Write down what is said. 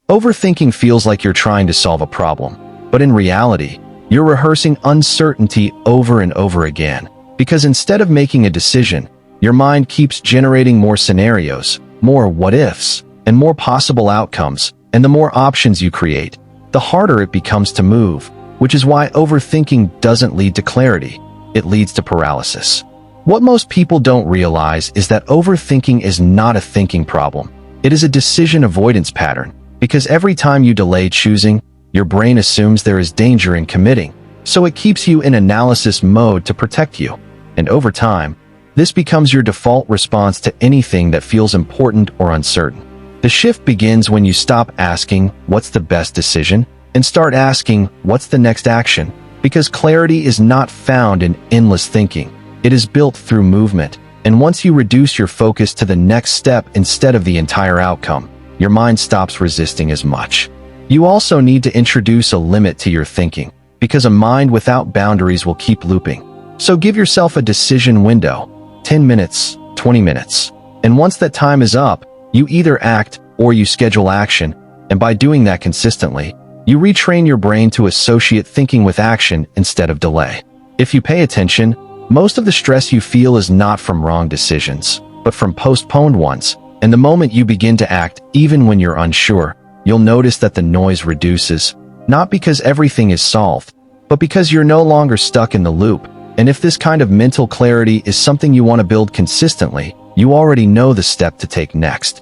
Overthinking feels like you're trying to solve a problem, but in reality, you're rehearsing uncertainty over and over again. Because instead of making a decision, your mind keeps generating more scenarios, more what-ifs, and more possible outcomes, and the more options you create, the harder it becomes to move, which is why overthinking doesn't lead to clarity, it leads to paralysis. What most people don't realize is that overthinking is not a thinking problem. It is a decision avoidance pattern, because every time you delay choosing, your brain assumes there is danger in committing, so it keeps you in analysis mode to protect you. And over time, this becomes your default response to anything that feels important or uncertain. The shift begins when you stop asking, "What's the best decision?" and start asking, "What's the next action?" Because clarity is not found in endless thinking. It is built through movement, and once you reduce your focus to the next step instead of the entire outcome, your mind stops resisting as much. You also need to introduce a limit to your thinking, because a mind without boundaries will keep looping. So give yourself a decision window, 10 minutes, 20 minutes. And once that time is up, you either act or you schedule action, and by doing that consistently, you retrain your brain to associate thinking with action instead of delay. If you pay attention, most of the stress you feel is not from wrong decisions, but from postponed ones. And the moment you begin to act, even when you're unsure, you'll notice that the noise reduces, not because everything is solved, but because you're no longer stuck in the loop. And if this kind of mental clarity is something you want to build consistently, you already know the step to take next.